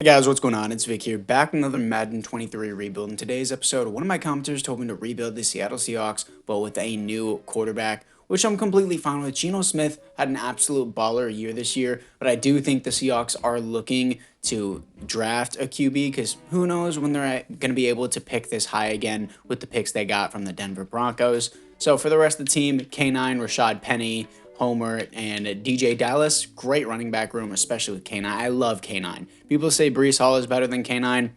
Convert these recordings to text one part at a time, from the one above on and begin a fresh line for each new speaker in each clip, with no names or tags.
Hey guys, what's going on? It's Vic here, back with another Madden 23 rebuild. In today's episode, one of my commenters told me to rebuild the Seattle Seahawks, but with a new quarterback, which I'm completely fine with. Geno Smith had an absolute baller year this year, but I do think the Seahawks are looking to draft a QB, because who knows when they're going to be able to pick this high again with the picks they got from the Denver Broncos. So for the rest of the team, K9, Rashad Penny, Homer, and DJ Dallas, great running back room, especially with K9. I love K9. People say Breece Hall is better than K9.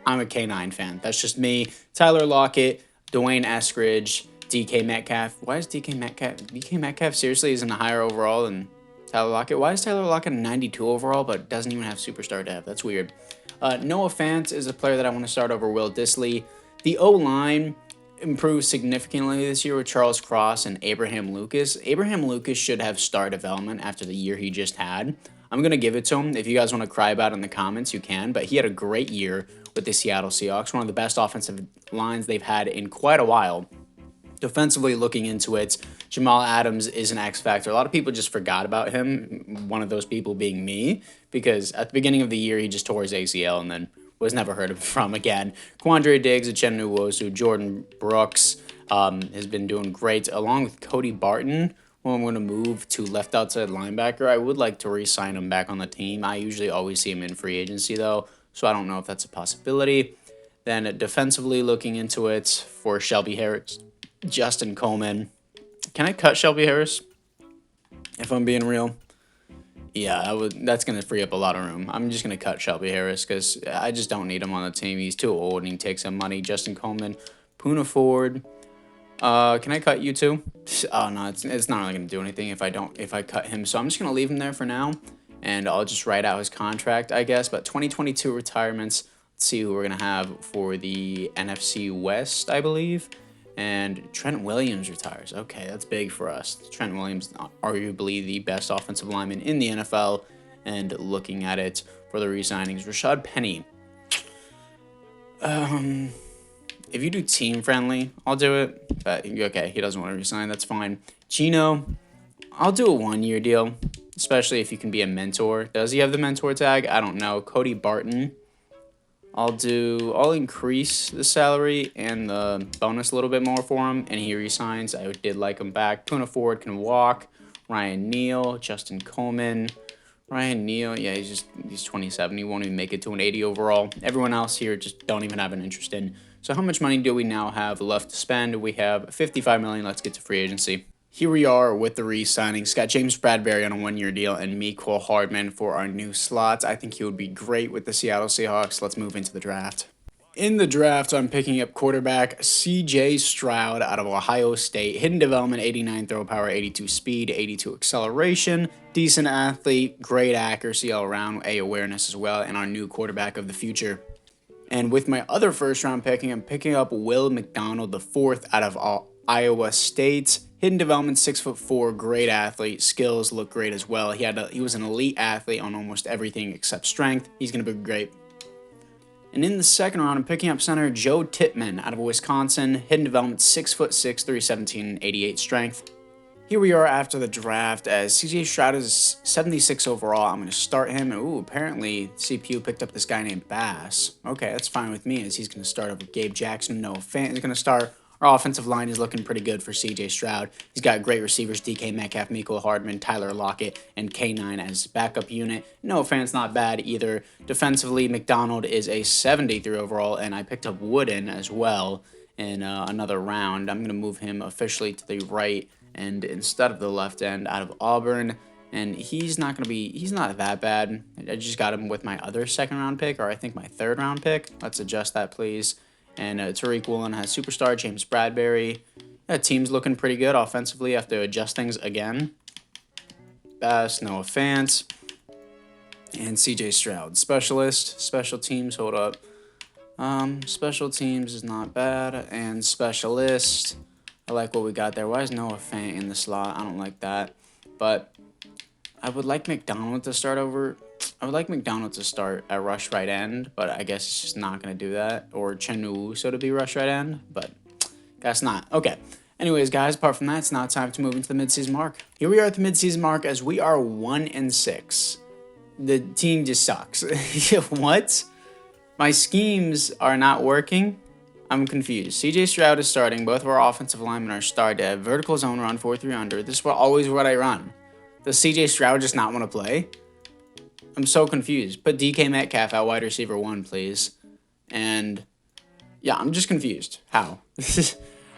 I'm a K9 fan. That's just me. Tyler Lockett, Dwayne Eskridge, DK Metcalf. Why is DK Metcalf seriously isn't a higher overall than Tyler Lockett? Why is Tyler Lockett a 92 overall but doesn't even have superstar depth? That's weird. Noah Fant is a player that I want to start over Will Dissly. The O-line improved significantly this year with Charles Cross and Abraham Lucas. Abraham Lucas should have star development after the year he just had. I'm going to give it to him. If you guys want to cry about it in the comments, you can. But he had a great year with the Seattle Seahawks, one of the best offensive lines they've had in quite a while. Defensively, looking into it, Jamal Adams is an X factor. A lot of people just forgot about him, one of those people being me, because at the beginning of the year, he just tore his ACL and then was never heard from again. Quandre Diggs, Uchenna Nwosu, Jordan Brooks has been doing great, along with Cody Barton, who I'm going to move to left outside linebacker. I would like to re-sign him back on the team. I usually always see him in free agency, though, so I don't know if that's a possibility. Then defensively, looking into it for Shelby Harris, Justin Coleman. Can I cut Shelby Harris, if I'm being real? Yeah, that's going to free up a lot of room. I'm just going to cut Shelby Harris because I just don't need him on the team. He's too old and he takes some money. Justin Coleman, Poona Ford. Can I cut you too? Oh, no, it's not really going to do anything if I cut him. So I'm just going to leave him there for now, and I'll just write out his contract, I guess. But 2022 retirements, let's see who we're going to have for the NFC West, I believe. And Trent Williams retires. Okay, that's big for us. Trent Williams, arguably the best offensive lineman in the NFL. And looking at it for the re-signings, Rashad Penny. If you do team friendly, I'll do it. But okay, he doesn't want to resign. That's fine. Geno, I'll do a 1-year deal, especially if you can be a mentor. Does he have the mentor tag? I don't know. Cody Barton. I'll increase the salary and the bonus a little bit more for him, and he resigns. I did like him back. Poona Ford can walk. Ryan Neal, Justin Coleman. Ryan Neal, yeah, he's 27. He won't even make it to an 80 overall. Everyone else here just don't even have an interest in. So how much money do we now have left to spend? We have $55 million. Let's get to free agency. Here we are with the re-signings. Got James Bradberry on a 1-year deal and Mecole Hardman for our new slots. I think he would be great with the Seattle Seahawks. Let's move into the draft. In the draft, I'm picking up quarterback CJ Stroud out of Ohio State. Hidden development, 89 throw power, 82 speed, 82 acceleration. Decent athlete, great accuracy all around, awareness as well, and our new quarterback of the future. And with my other first-round picking, I'm picking up Will McDonald, the fourth out of Iowa State. Hidden development, 6'4", great athlete. Skills look great as well. He was an elite athlete on almost everything except strength. He's going to be great. And in the second round, I'm picking up center Joe Tippmann out of Wisconsin. Hidden development, 6'6", 317, 88 strength. Here we are after the draft as CJ Stroud is 76 overall. I'm going to start him. Ooh, apparently CPU picked up this guy named Bass. Okay, that's fine with me as he's going to start over Gabe Jackson. Noah Fant is going to start. Our offensive line is looking pretty good for CJ Stroud. He's got great receivers, DK Metcalf, Mecole Hardman, Tyler Lockett, and K9 as backup unit. Noah Fant's not bad either. Defensively, McDonald is a 73 overall, and I picked up Wooden as well in another round. I'm going to move him officially to the right and instead of the left end out of Auburn. And he's not that bad. I just got him with my other second-round pick, or I think my third-round pick. Let's adjust that, please. And Tariq Woolen has superstar James Bradberry. That team's looking pretty good offensively. I have to adjust things again. Bass, Noah Fant, and CJ Stroud. Special teams, hold up. Special teams is not bad. And specialist, I like what we got there. Why is Noah Fant in the slot? I don't like that. But I would like McDonald to start at rush right end, but I guess it's just not going to do that. Or Chenuuso to be rush right end, but guess not. Okay. Anyways, guys, apart from that, it's now time to move into the midseason mark. Here we are at the midseason mark as we are 1-6. The team just sucks. What? My schemes are not working? I'm confused. CJ Stroud is starting. Both of our offensive linemen are star dev. Vertical zone run 4-3 under. This is always what I run. Does CJ Stroud just not want to play? I'm so confused. Put DK Metcalf at wide receiver 1, please. And yeah, I'm just confused. How?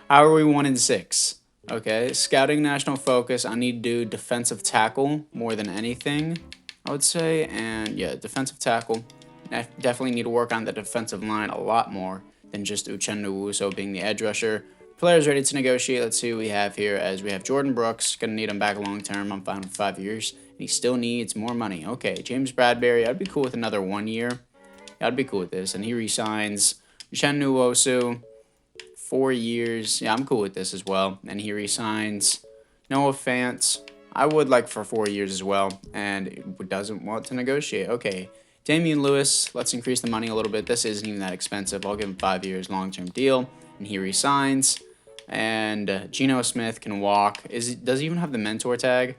How are we 1-6? Okay, scouting national focus. I need to do defensive tackle more than anything, I would say. And yeah, defensive tackle. I definitely need to work on the defensive line a lot more than just Uchenna Nwosu being the edge rusher. Players ready to negotiate. Let's see what we have here. As we have Jordan Brooks, gonna need him back long term. I'm fine with 5 years. And he still needs more money. Okay, James Bradbury. I'd be cool with another 1 year. Yeah, I'd be cool with this. And he resigns. Uchenna Nwosu, 4 years. Yeah, I'm cool with this as well. And he resigns. Noah Fant. I would like for 4 years as well. And doesn't want to negotiate. Okay. Damian Lewis, let's increase the money a little bit. This isn't even that expensive. I'll give him 5 years, long-term deal, and he resigns. And Geno Smith can walk. Does he even have the mentor tag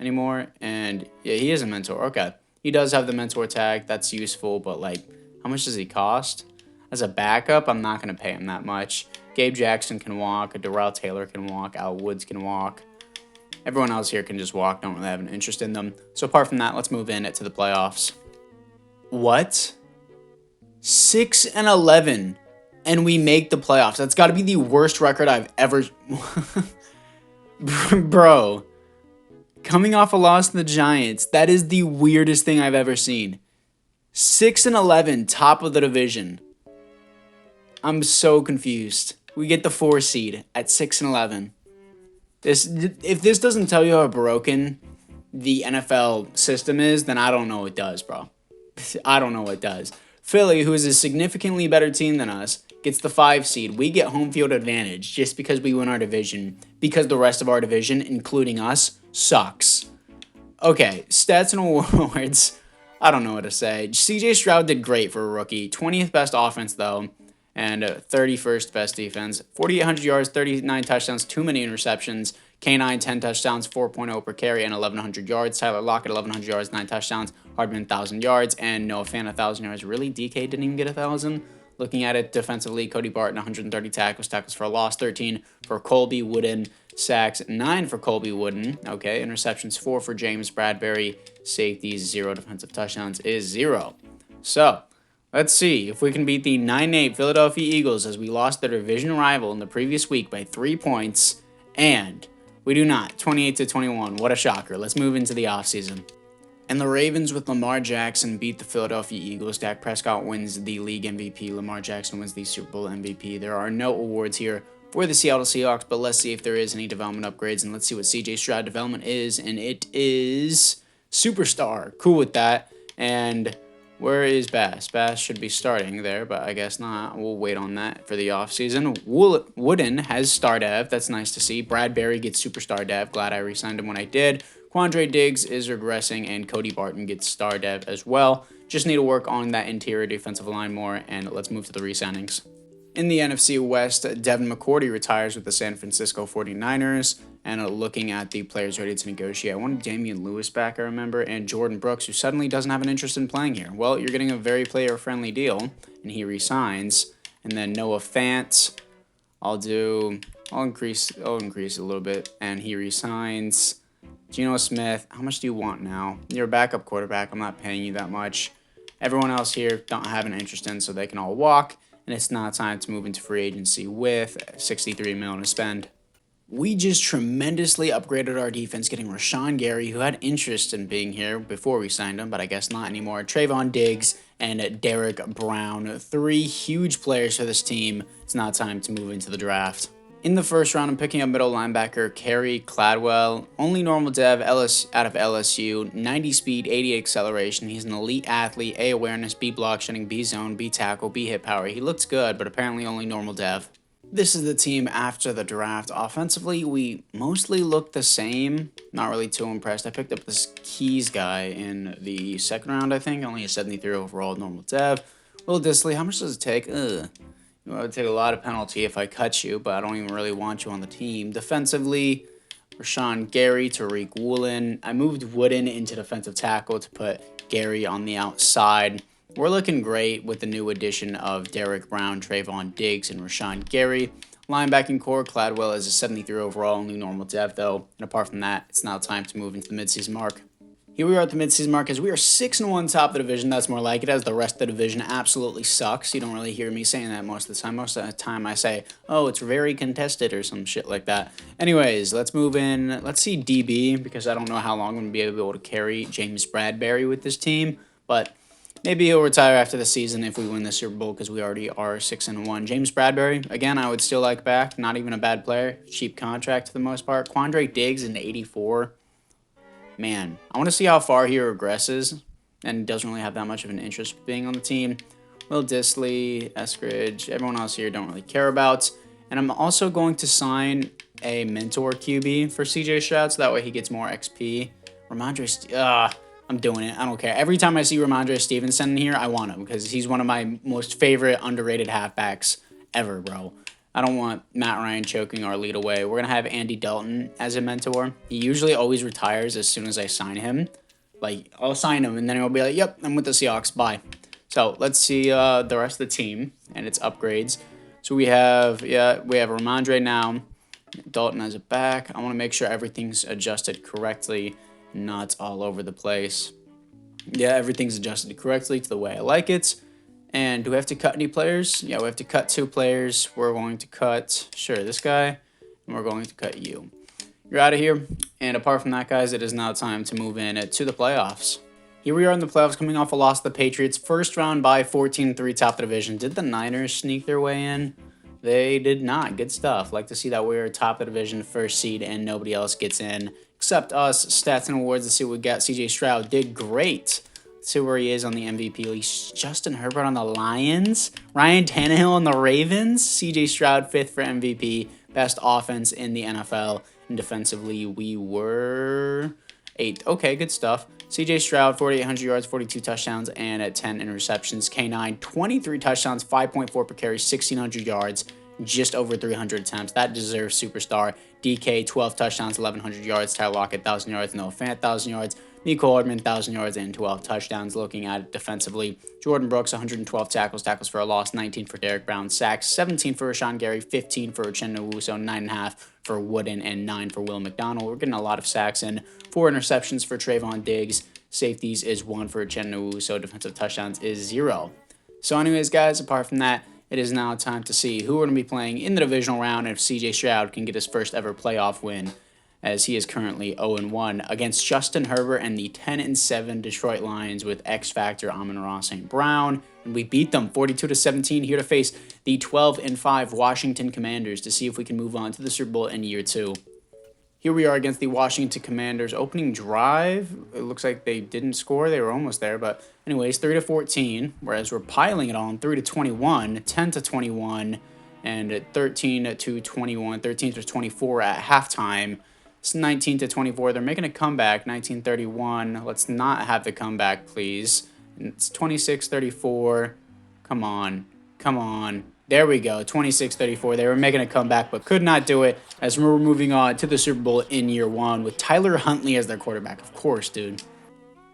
anymore? And yeah, he is a mentor. Okay, he does have the mentor tag. That's useful, but like, how much does he cost? As a backup, I'm not gonna pay him that much. Gabe Jackson can walk. Darrell Taylor can walk. Al Woods can walk. Everyone else here can just walk. Don't really have an interest in them. So apart from that, let's move in to the playoffs. What? 6-11, and we make the playoffs. That's got to be the worst record I've ever. Bro, coming off a loss to the Giants, that is the weirdest thing I've ever seen. 6-11, top of the division. I'm so confused. We get the 4 seed at 6-11. If this doesn't tell you how broken the NFL system is, then I don't know what does, bro. I don't know what does. Philly, who is a significantly better team than us, gets the 5 seed. We get home field advantage just because we win our division, because the rest of our division, including us, sucks. Okay, stats and awards. I don't know what to say. CJ Stroud did great for a rookie. 20th best offense, though, and 31st best defense. 4,800 yards, 39 touchdowns, too many interceptions. K9, 10 touchdowns, 4.0 per carry, and 1,100 yards. Tyler Lockett, 1,100 yards, 9 touchdowns. Hardman, 1,000 yards, and Noah Fant, 1,000 yards. Really, DK didn't even get 1,000? Looking at it defensively, Cody Barton, 130 tackles for a loss, 13 for Colby Wooden. Sacks, 9 for Colby Wooden. Okay, interceptions, 4 for James Bradbury. Safeties, 0. Defensive touchdowns is 0. So, let's see if we can beat the 9-8 Philadelphia Eagles as we lost their division rival in the previous week by 3 points. And we do not. 28-21. What a shocker. Let's move into the offseason. And the Ravens with Lamar Jackson beat the Philadelphia Eagles. Dak Prescott wins the league MVP. Lamar Jackson wins the Super Bowl MVP. There are no awards here for the Seattle Seahawks, but let's see if there is any development upgrades. And let's see what CJ Stroud development is. And it is Superstar. Cool with that. And where is Bass? Bass should be starting there, but I guess not. We'll wait on that for the offseason. Wooden has star dev. That's nice to see. Bradbury gets superstar dev. Glad I re-signed him when I did. Quandre Diggs is regressing, and Cody Barton gets star dev as well. Just need to work on that interior defensive line more, and let's move to the re-signings. In the NFC West, Devin McCourty retires with the San Francisco 49ers. And looking at the players ready to negotiate, I wanted Damian Lewis back, I remember, and Jordan Brooks, who suddenly doesn't have an interest in playing here. Well, you're getting a very player-friendly deal, and he resigns. And then Noah Fant, I'll increase a little bit, and he resigns. Geno Smith, how much do you want now? You're a backup quarterback. I'm not paying you that much. Everyone else here don't have an interest in, so they can all walk. And it's not time to move into free agency with $63 million to spend. We just tremendously upgraded our defense, getting Rashawn Gary, who had interest in being here before we signed him, but I guess not anymore. Trayvon Diggs and Derek Brown, 3 huge players for this team. It's not time to move into the draft. In the first round, I'm picking up middle linebacker Kerry Cladwell. Only normal dev out of LSU. 90 speed, 80 acceleration. He's an elite athlete. A awareness, B block shedding, B zone, B tackle, B hit power. He looks good, but apparently only normal dev. This is the team after the draft. Offensively, we mostly look the same. Not really too impressed. I picked up this Keys guy in the second round, I think. Only a 73 overall normal dev. Will Disley, how much does it take? It would take a lot of penalty if I cut you, but I don't even really want you on the team. Defensively, Rashawn Gary, Tariq Woolen. I moved Wooden into defensive tackle to put Gary on the outside. We're looking great with the new addition of Derek Brown, Trayvon Diggs, and Rashawn Gary. Linebacking core, Cladwell is a 73 overall, only normal dev though. And apart from that, it's now time to move into the midseason mark. Here we are at the midseason mark as we are 6-1 top of the division. That's more like it, as the rest of the division absolutely sucks. You don't really hear me saying that most of the time. Most of the time I say, oh, it's very contested or some shit like that. Anyways, let's move in. Let's see DB, because I don't know how long I'm going to be able to carry James Bradbury with this team. But maybe he'll retire after the season if we win the Super Bowl, because we already are 6-1. James Bradbury, again, I would still like back. Not even a bad player. Cheap contract for the most part. Quandre Diggs in 84. Man, I want to see how far he regresses, and doesn't really have that much of an interest being on the team. Will Disley, Eskridge, everyone else here don't really care about. And I'm also going to sign a mentor QB for CJ Stroud, so that way he gets more XP. I'm doing it. I don't care. Every time I see Ramondre Stevenson in here, I want him, because he's one of my most favorite underrated halfbacks ever, bro. I don't want Matt Ryan choking our lead away. We're going to have Andy Dalton as a mentor. He usually always retires as soon as I sign him. Like, I'll sign him, and then he'll be like, yep, I'm with the Seahawks. Bye. So, let's see the rest of the team and its upgrades. So, we have Ramondre now. Dalton as a back. I want to make sure everything's adjusted correctly, not all over the place. Yeah, everything's adjusted correctly to the way I like it. And do we have to cut any players? Yeah, we have to cut 2 players. We're going to cut, this guy, and we're going to cut you. You're out of here. And apart from that, guys, it is now time to move in to the playoffs. Here we are in the playoffs, coming off a loss to the Patriots. First round by 14-3, top of the division. Did the Niners sneak their way in? They did not. Good stuff. Like to see that we're top of the division, first seed, and nobody else gets in except us. Stats and awards, let's see what we got. CJ Stroud did great. Let's see where he is on the MVP list. Justin Herbert on the Lions. Ryan Tannehill on the Ravens. CJ Stroud 5th for MVP. Best offense in the NFL. And defensively, we were 8th. Okay, good stuff. CJ Stroud, 4,800 yards, 42 touchdowns, and 10 interceptions. K9, 23 touchdowns, 5.4 per carry, 1,600 yards, just over 300 attempts. That deserves superstar. DK, 12 touchdowns, 1,100 yards. Tyler Lockett, 1,000 yards. Noah Fant, 1,000 yards. Mecole Hardman, 1,000 yards and 12 touchdowns. Looking at it defensively, Jordan Brooks, 112 tackles for a loss, 19 for Derek Brown, sacks, 17 for Rashawn Gary, 15 for Uchenna Nwosu, 9.5 for Wooden, and 9 for Will McDonald. We're getting a lot of sacks in. 4 interceptions for Trayvon Diggs. Safeties is 1 for Uchenna Nwosu. Defensive touchdowns is 0. So anyways, guys, apart from that, it is now time to see who we're going to be playing in the divisional round and if CJ Stroud can get his first ever playoff win, as he is currently 0-1 against Justin Herbert and the 10-7 Detroit Lions with X Factor Amon-Ra St. Brown. And we beat them 42-17, here to face the 12-5 Washington Commanders to see if we can move on to the Super Bowl in year 2. Here we are against the Washington Commanders. Opening drive, it looks like they didn't score. They were almost there, but anyways, 3-14, whereas we're piling it on 3-21, 10-21, and 13-21, 13-24 at halftime. It's 19-24. They're making a comeback, 19-31. Let's not have the comeback, please. It's 26-34. Come on. There we go, 26-34. They were making a comeback, but could not do it, as we're moving on to the Super Bowl in year 1 with Tyler Huntley as their quarterback. Of course, dude.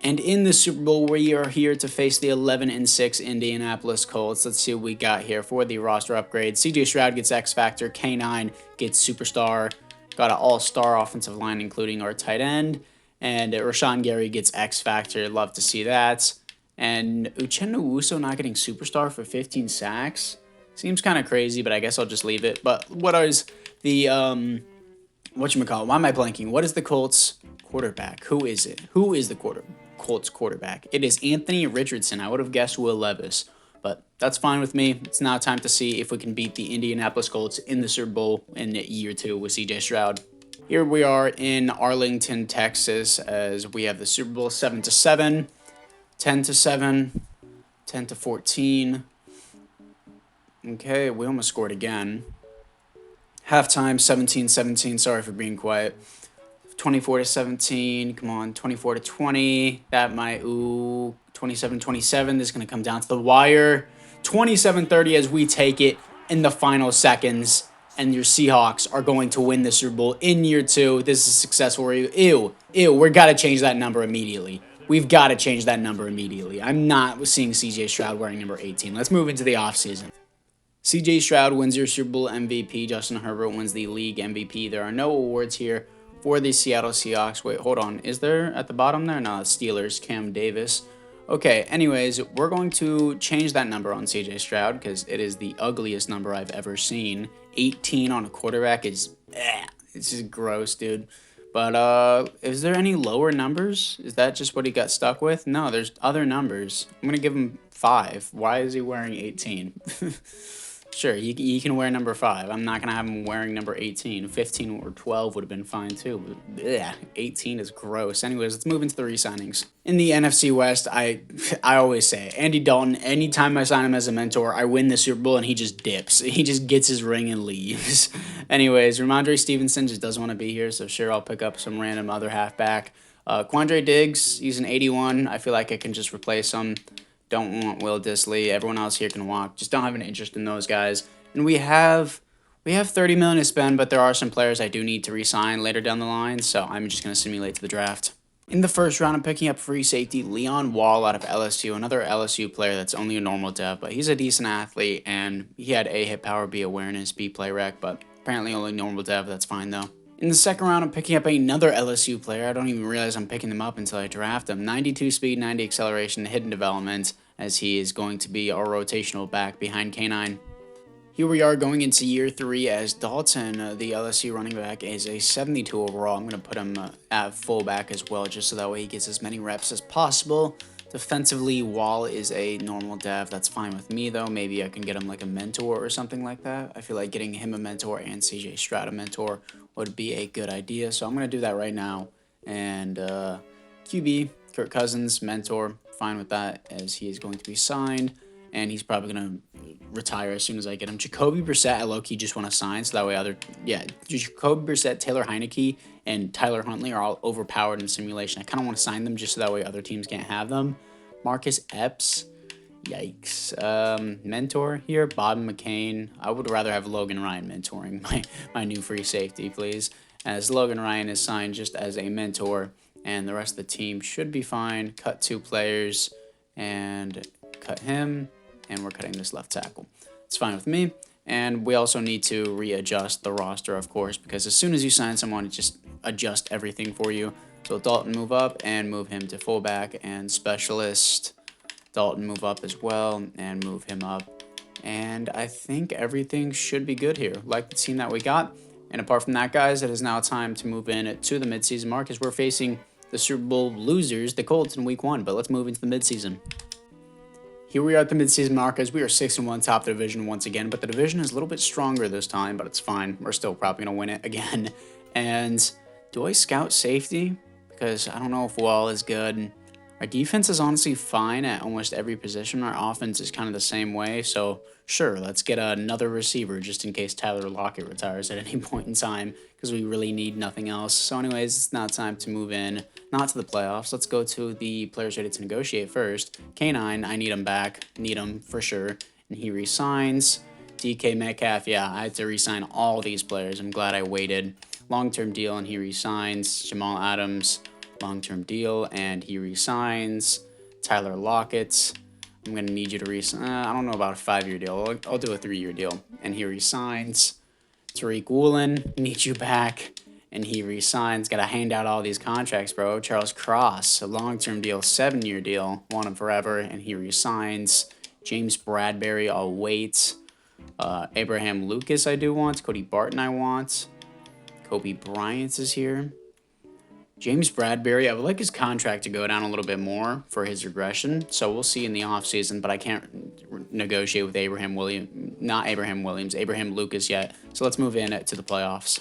And in the Super Bowl, we are here to face the 11-6 Indianapolis Colts. Let's see what we got here for the roster upgrade. CJ Stroud gets X Factor. K9 gets Superstar. Got an all-star offensive line, including our tight end. And Rashawn Gary gets X Factor. Love to see that. And Uchenna Nwosu not getting Superstar for 15 sacks. Seems kind of crazy, but I guess I'll just leave it. But what is the, whatchamacallit? Why am I blanking? What is the Colts quarterback? Who is it? Who is the Colts quarterback? It is Anthony Richardson. I would have guessed Will Levis, but that's fine with me. It's now time to see if we can beat the Indianapolis Colts in the Super Bowl in year 2 with CJ Stroud. Here we are in Arlington, Texas, as we have the Super Bowl 7-7, 10-7, 10-14. Okay, we almost scored again. Halftime, 17-17. Sorry for being quiet. 24-17. Come on, 24-20. That might, 27-27. This is going to come down to the wire. 27-30 as we take it in the final seconds. And your Seahawks are going to win the Super Bowl in year 2. This is successful. Ew. We got to change that number immediately. We've got to change that number immediately. I'm not seeing CJ Stroud wearing number 18. Let's move into the offseason. CJ Stroud wins your Super Bowl MVP. Justin Herbert wins the league MVP. There are no awards here for the Seattle Seahawks. Wait, hold on. Is there at the bottom there? No, Steelers, Cam Davis. Okay, anyways, we're going to change that number on CJ Stroud because it is the ugliest number I've ever seen. 18 on a quarterback is, it's just gross, dude. But is there any lower numbers? Is that just what he got stuck with? No, there's other numbers. I'm going to give him 5. Why is he wearing 18? Sure, he can wear number 5. I'm not going to have him wearing number 18. 15 or 12 would have been fine too. But, 18 is gross. Anyways, let's move into the re-signings. In the NFC West, I always say, Andy Dalton, anytime I sign him as a mentor, I win the Super Bowl and he just dips. He just gets his ring and leaves. Anyways, Ramondre Stevenson just doesn't want to be here, so sure, I'll pick up some random other halfback. Quandre Diggs, he's an 81. I feel like I can just replace him. Don't want Will Dissly. Everyone else here can walk. Just don't have an interest in those guys. And we have $30 million to spend, but there are some players I do need to re-sign later down the line, so I'm just going to simulate to the draft. In the first round, I'm picking up free safety Leon Wall out of LSU, another LSU player that's only a normal dev, but he's a decent athlete, and he had A hit power, B awareness, B play rec, but apparently only normal dev. That's fine though. In the second round, I'm picking up another LSU player. I don't even realize I'm picking them up until I draft him. 92 speed, 90 acceleration, hidden development, as he is going to be our rotational back behind K9. Here we are going into year 3 as Dalton, the LSU running back, is a 72 overall. I'm going to put him at fullback as well, just so that way he gets as many reps as possible. Defensively, Wall is a normal dev. That's fine with me, though. Maybe I can get him like a mentor or something like that. I feel like getting him a mentor and CJ Stroud a mentor would be a good idea. So I'm going to do that right now. And QB, Kirk Cousins, mentor, fine with that, as he is going to be signed. And he's probably going to retire as soon as I get him. Jacoby Brissett, I low-key just want to sign, so that way Jacoby Brissett, Taylor Heineke, and Tyler Huntley are all overpowered in simulation. I kind of want to sign them just so that way other teams can't have them. Marcus Epps, yikes. Mentor here, Bob McCain. I would rather have Logan Ryan mentoring my new free safety, please, as Logan Ryan is signed just as a mentor, and the rest of the team should be fine. Cut 2 players, and cut him. And we're cutting this left tackle. It's fine with me. And we also need to readjust the roster, of course, because as soon as you sign someone, it just adjusts everything for you. So Dalton move up and move him to fullback, and specialist Dalton move up as well and move him up. And I think everything should be good here, like the team that we got. And apart from that, guys, it is now time to move in to the midseason mark as we're facing the Super Bowl losers, the Colts, in week 1. But let's move into the midseason. Here we are at the midseason mark as we are 6-1 top of the division once again, but the division is a little bit stronger this time, but it's fine. We're still probably going to win it again. And do I scout safety? Because I don't know if Wall is good. Our defense is honestly fine at almost every position. Our offense is kind of the same way, so sure, let's get another receiver just in case Tyler Lockett retires at any point in time, because we really need nothing else. So anyways, it's now time to move in, not to the playoffs. Let's go to the players ready to negotiate first. K9, I need him back. Need him for sure. And he resigns. DK Metcalf, yeah, I had to resign all these players. I'm glad I waited. Long-term deal, and he resigns. Jamal Adams, long-term deal, and he resigns. Tyler Lockett, I'm going to need you to resign. I don't know about a 5-year deal. I'll do a 3-year deal. And he resigns. Tariq Woolen, need you back. And he resigns. Got to hand out all these contracts, bro. Charles Cross, a long-term deal, 7-year deal. Want him forever, and he resigns. James Bradbury, I'll wait. Abraham Lucas, I do want. Cody Barton, I want. Kobe Bryant is here. James Bradbury, I would like his contract to go down a little bit more for his regression, so we'll see in the offseason, but I can't negotiate with Abraham Lucas yet, so let's move in to the playoffs.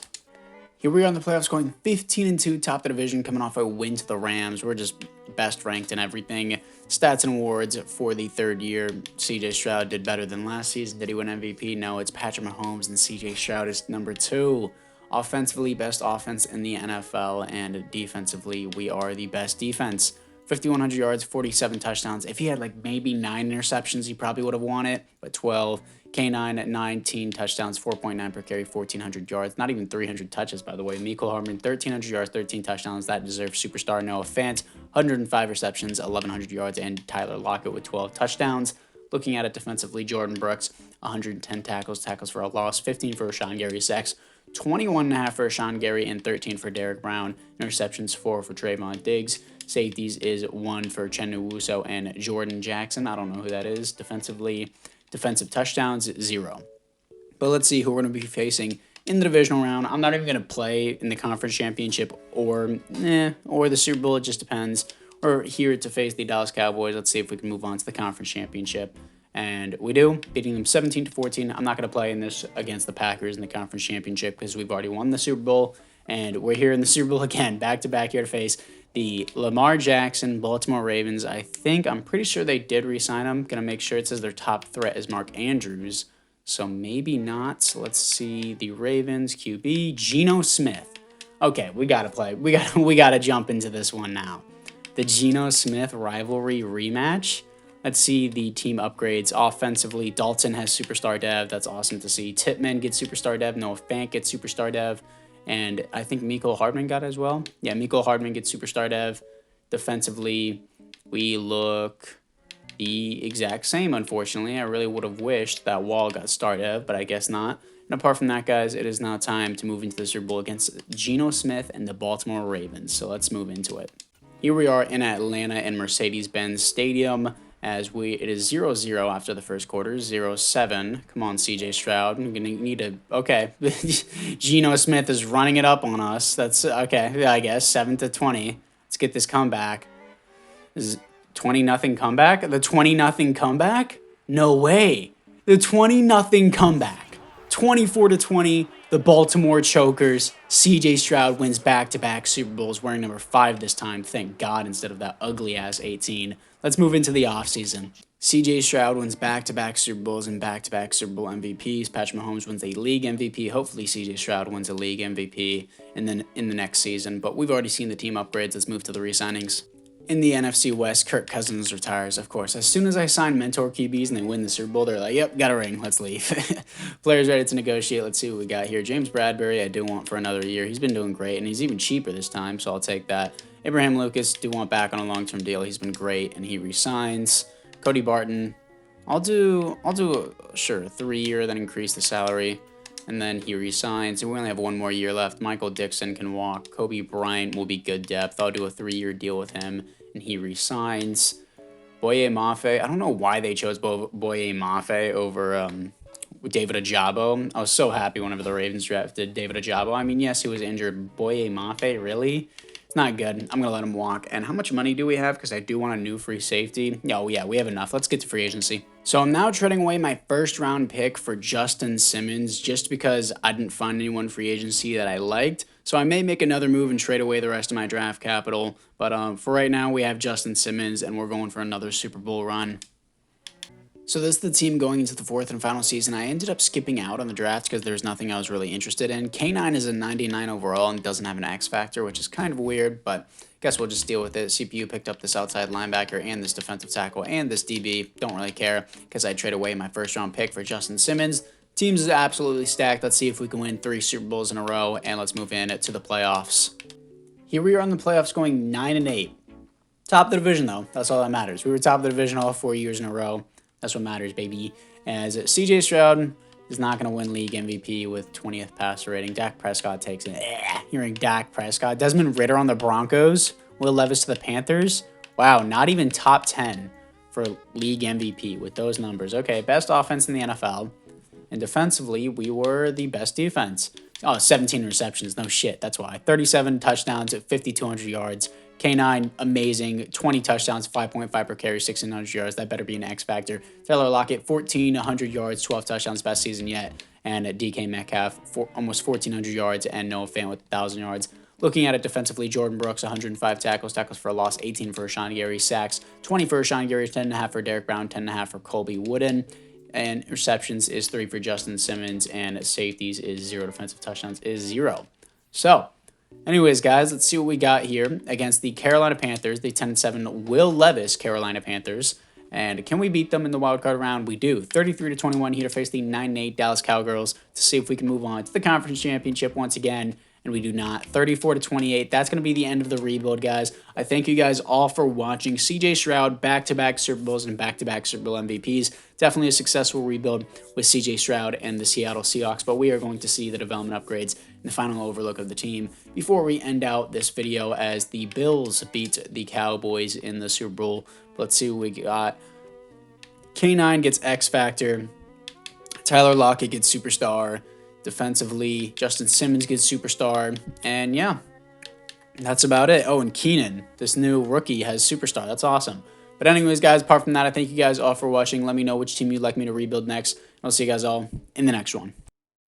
Here we are in the playoffs going 15-2, top of the division, coming off a win to the Rams. We're just best ranked in everything. Stats and awards for the 3rd year. CJ Stroud did better than last season. Did he win MVP? No, it's Patrick Mahomes, and CJ Stroud is number 2. Offensively, best offense in the NFL, and defensively, we are the best defense. 5,100 yards, 47 touchdowns. If he had like maybe 9 interceptions, he probably would have won it, but 12. K9 at 19 touchdowns, 4.9 per carry, 1,400 yards. Not even 300 touches, by the way. Mecole Hardman, 1,300 yards, 13 touchdowns. That deserves superstar. Noah Fant, 105 receptions, 1,100 yards. And Tyler Lockett with 12 touchdowns. Looking at it defensively, Jordan Brooks, 110 tackles for a loss, 15 for Rashawn Gary sacks, 21.5 for Rashawn Gary, and 13 for Derek Brown. Interceptions, 4 for Trayvon Diggs. Safeties is 1 for Chenna Wuso and Jordan Jackson. I don't know who that is. Defensive touchdowns, 0. But let's see who we're going to be facing in the divisional round. I'm not even going to play in the conference championship or the Super Bowl. It just depends. We're here to face the Dallas Cowboys. Let's see if we can move on to the conference championship. And we do, beating them 17-14. I'm not going to play in this against the Packers in the conference championship because we've already won the Super Bowl. And we're here in the Super Bowl again, back-to-back here to face the Lamar Jackson Baltimore Ravens. I'm pretty sure they did re-sign him. Going to make sure it says their top threat is Mark Andrews. So maybe not. So let's see the Ravens QB, Geno Smith. Okay, we got to play. We got to jump into this one now. The Geno Smith rivalry rematch. Let's see the team upgrades. Offensively, Dalton has superstar dev. That's awesome to see. Tippmann gets superstar dev. Noah Fant gets superstar dev. And I think Mecole Hardman got it as well. Yeah, Mecole Hardman gets superstar dev. Defensively, we look the exact same, unfortunately. I really would have wished that Wall got star dev, but I guess not. And apart from that, guys, it is now time to move into the Super Bowl against Geno Smith and the Baltimore Ravens. So let's move into it. Here we are in Atlanta in Mercedes-Benz Stadium. It is 0-0 after the first quarter, 0-7. Come on, CJ Stroud. I'm going to need to... Okay. Geno Smith is running it up on us. That's... Okay, I guess. 7-20. Let's get this comeback. This is 20-0 comeback? The 20-0 comeback? No way. The 20-0 comeback. 24-20. The Baltimore Chokers. CJ Stroud wins back-to-back Super Bowls, wearing number 5 this time. Thank God, instead of that ugly-ass 18. Let's move into the offseason. CJ Stroud wins back-to-back Super Bowls and back-to-back Super Bowl MVPs. Patrick Mahomes wins a league MVP. Hopefully, CJ Stroud wins a league MVP in the next season. But we've already seen the team upgrades. Let's move to the re-signings. In the NFC West, Kirk Cousins retires, of course. As soon as I sign mentor QBs and they win the Super Bowl, they're like, yep, got a ring, let's leave. Players ready to negotiate. Let's see what we got here. James Bradbury, I do want for another year. He's been doing great, and he's even cheaper this time, so I'll take that. Abraham Lucas, do want back on a long-term deal. He's been great, and he resigns. Cody Barton, I'll do sure, 3-year, then increase the salary. And then he resigns, and we only have 1 more year left. Michael Dixon can walk. Kobe Bryant will be good depth. I'll do a 3-year deal with him, and he resigns. Boye Mafe, I don't know why they chose Boye Mafe over David Ojabo. I was so happy whenever the Ravens drafted David Ojabo. I mean, yes, he was injured. Boye Mafe, really? It's not good. I'm going to let him walk. And how much money do we have? Because I do want a new free safety. Oh, yeah, we have enough. Let's get to free agency. So I'm now trading away my first-round pick for Justin Simmons just because I didn't find anyone free agency that I liked. So I may make another move and trade away the rest of my draft capital. But for right now, we have Justin Simmons, and we're going for another Super Bowl run. So this is the team going into the 4th and final season. I ended up skipping out on the draft because there's nothing I was really interested in. K9 is a 99 overall and doesn't have an X factor, which is kind of weird, but I guess we'll just deal with it. CPU picked up this outside linebacker and this defensive tackle and this DB. Don't really care because I trade away my first-round pick for Justin Simmons. Teams is absolutely stacked. Let's see if we can win 3 Super Bowls in a row, and let's move in to the playoffs. Here we are in the playoffs going 9-8. Top of the division, though. That's all that matters. We were top of the division all 4 years in a row. That's what matters, baby. As CJ Stroud is not going to win league MVP with 20th passer rating. Dak Prescott takes it. Hearing Dak Prescott. Desmond Ridder on the Broncos. Will Levis to the Panthers. Wow, not even top 10 for league MVP with those numbers. Okay, best offense in the NFL. And defensively, we were the best defense. Oh, 17 receptions. No shit. That's why. 37 touchdowns at 5,200 yards. K9, amazing. 20 touchdowns, 5.5 per carry, 1,600 yards. That better be an X factor. Taylor Lockett, 1,400 yards, 12 touchdowns, best season yet. And DK Metcalf, almost 1,400 yards, and Noah Fant with 1,000 yards. Looking at it defensively, Jordan Brooks, 105 tackles for a loss, 18 for Rashawn Gary, sacks, 20 for Rashawn Gary, 10.5 for Derek Brown, 10.5 for Colby Wooden. And receptions is 3 for Justin Simmons, and safeties is 0. Defensive touchdowns is 0. So Anyways, guys, let's see what we got here against the Carolina Panthers, the 10-7 Will Levis Carolina Panthers. And can we beat them in the wildcard round? We do. 33-21 here to face the 9-8 Dallas Cowgirls to see if we can move on to the conference championship once again. And we do not. 34-28. That's going to be the end of the rebuild, guys. I thank you guys all for watching. CJ Stroud, back-to-back Super Bowls and back-to-back Super Bowl MVPs. Definitely a successful rebuild with CJ Stroud and the Seattle Seahawks. But we are going to see the development upgrades and the final overlook of the team before we end out this video as the Bills beat the Cowboys in the Super Bowl. Let's see what we got. K9 gets X Factor. Tyler Lockett gets Superstar. Defensively, Justin Simmons gets Superstar. And yeah, that's about it. Oh, and Keenan, this new rookie, has Superstar. That's awesome. But anyways, guys, apart from that, I thank you guys all for watching. Let me know which team you'd like me to rebuild next. I'll see you guys all in the next one.